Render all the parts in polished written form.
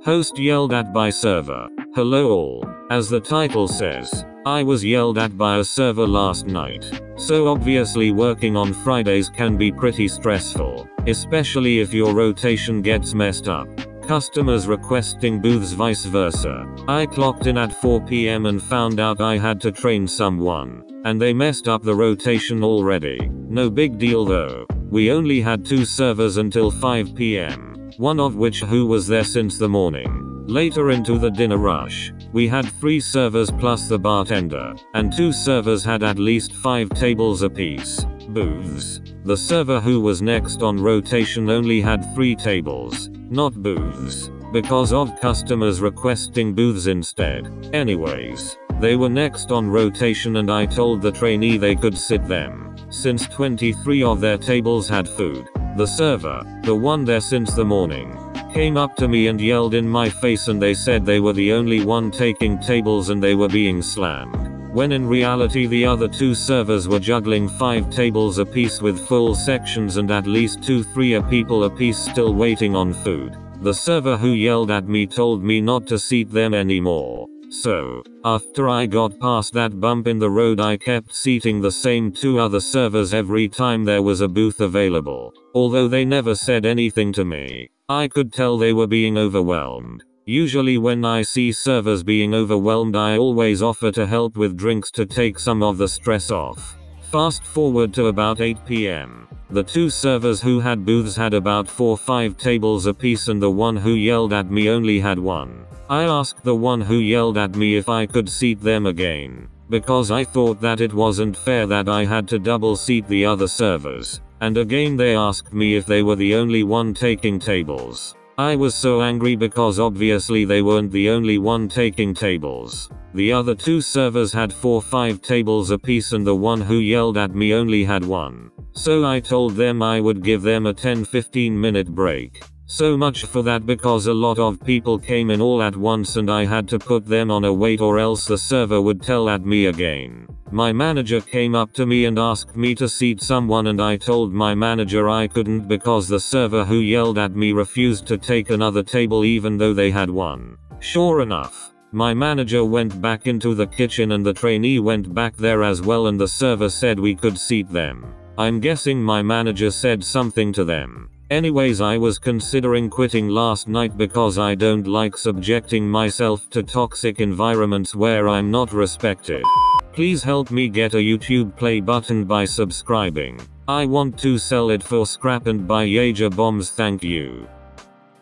Host yelled at by server. Hello all. As the title says, I was yelled at by a server last night. So obviously working on Fridays can be pretty stressful, especially if your rotation gets messed up. Customers requesting booths, vice versa. I clocked in at 4 PM and found out I had to train someone, and they messed up the rotation already. No big deal though. We only had 2 servers until 5 PM, one of which who was there since the morning. Later into the dinner rush, we had 3 servers plus the bartender, and 2 servers had at least 5 tables apiece. Booths. The server who was next on rotation only had 3 tables, not booths, because of customers requesting booths instead. Anyways, they were next on rotation and I told the trainee they could sit them, since 23 of their tables had food. The server, the one there since the morning, came up to me and yelled in my face and they said they were the only one taking tables and they were being slammed. When in reality the other 2 servers were juggling 5 tables apiece with full sections and at least 2-3 people apiece still waiting on food. The server who yelled at me told me not to seat them anymore. So, after I got past that bump in the road I kept seating the same 2 other servers every time there was a booth available. Although they never said anything to me, I could tell they were being overwhelmed. Usually when I see servers being overwhelmed I always offer to help with drinks to take some of the stress off. Fast forward to about 8 PM. The 2 servers who had booths had about 4-5 tables apiece and the one who yelled at me only had 1. I asked the one who yelled at me if I could seat them again, because I thought that it wasn't fair that I had to double seat the other servers, and again they asked me if they were the only one taking tables. I was so angry because obviously they weren't the only one taking tables. The other 2 servers had 4-5 tables apiece and the one who yelled at me only had 1. So I told them I would give them a 10-15 minute break. So much for that because a lot of people came in all at once and I had to put them on a wait or else the server would tell at me again. My manager came up to me and asked me to seat someone and I told my manager I couldn't because the server who yelled at me refused to take another table even though they had 1. Sure enough, my manager went back into the kitchen and the trainee went back there as well and the server said we could seat them. I'm guessing my manager said something to them. Anyways, I was considering quitting last night because I don't like subjecting myself to toxic environments where I'm not respected. Please help me get a YouTube play button by subscribing. I want to sell it for scrap and buy Jaeger bombs, thank you.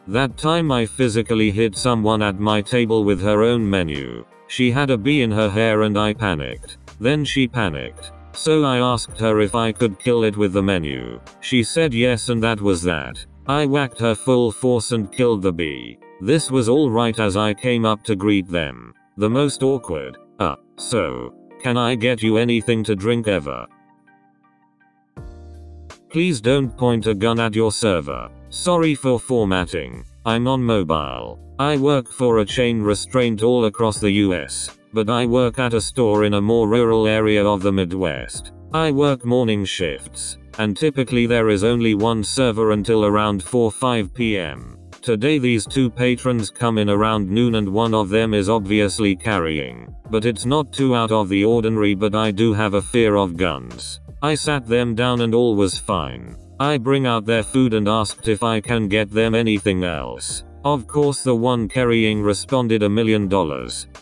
That time I physically hit someone at my table with her own menu. She had a bee in her hair and I panicked. Then she panicked. So I asked her if I could kill it with the menu. She said yes and that was that. I whacked her full force and killed the bee. This was alright as I came up to greet them. The most awkward. So, can I get you anything to drink ever? Please don't point a gun at your server. Sorry for formatting. I'm on mobile. I work for a chain restaurant all across the US. But I work at a store in a more rural area of the Midwest. I work morning shifts, and typically there is only 1 server until around 4-5 PM. Today these 2 patrons come in around noon and one of them is obviously carrying. But it's not too out of the ordinary, but I do have a fear of guns. I sat them down and all was fine. I bring out their food and asked if I can get them anything else. Of course the one carrying responded $1 million.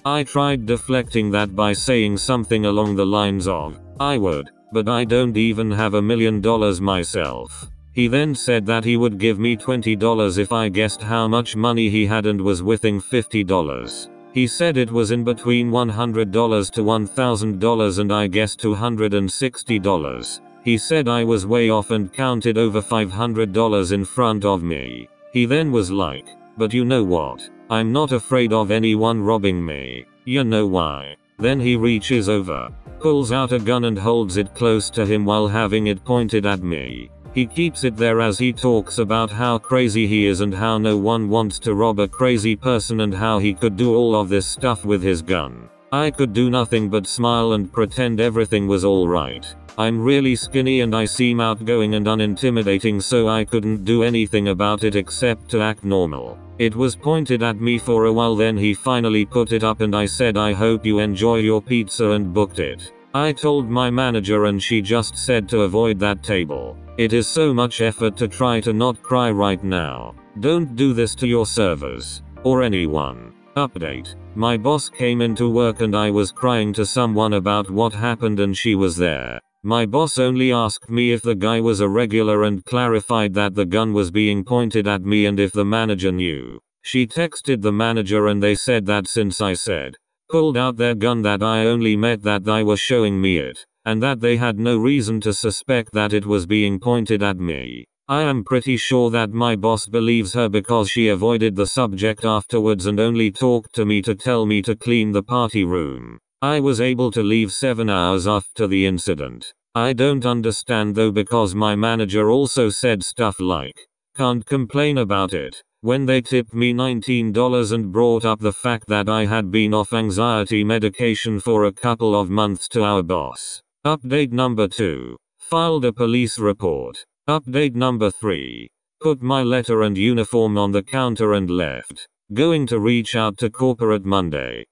I tried deflecting that by saying something along the lines of, I would, but I don't even have $1 million myself. He then said that he would give me $20 if I guessed how much money he had and was within $50. He said it was in between $100 to $1,000 and I guessed $260. He said I was way off and counted over $500 in front of me. He then was like, but you know what? I'm not afraid of anyone robbing me. You know why? Then he reaches over, pulls out a gun and holds it close to him while having it pointed at me. He keeps it there as he talks about how crazy he is and how no one wants to rob a crazy person and how he could do all of this stuff with his gun. I could do nothing but smile and pretend everything was alright. I'm really skinny and I seem outgoing and unintimidating, so I couldn't do anything about it except to act normal. It was pointed at me for a while, then he finally put it up and I said, I hope you enjoy your pizza, and booked it. I told my manager and she just said to avoid that table. It is so much effort to try to not cry right now. Don't do this to your servers. Or anyone. Update. My boss came into work and I was crying to someone about what happened and she was there. My boss only asked me if the guy was a regular and clarified that the gun was being pointed at me and if the manager knew. She texted the manager and they said that since I said, pulled out their gun, that I only meant that they were showing me it, and that they had no reason to suspect that it was being pointed at me. I am pretty sure that my boss believes her because she avoided the subject afterwards and only talked to me to tell me to clean the party room. I was able to leave 7 hours after the incident. I don't understand though, because my manager also said stuff like, can't complain about it, when they tipped me $19 and brought up the fact that I had been off anxiety medication for a couple of months to our boss. Update number 2. Filed a police report. Update number 3. Put my letter and uniform on the counter and left. Going to reach out to corporate Monday.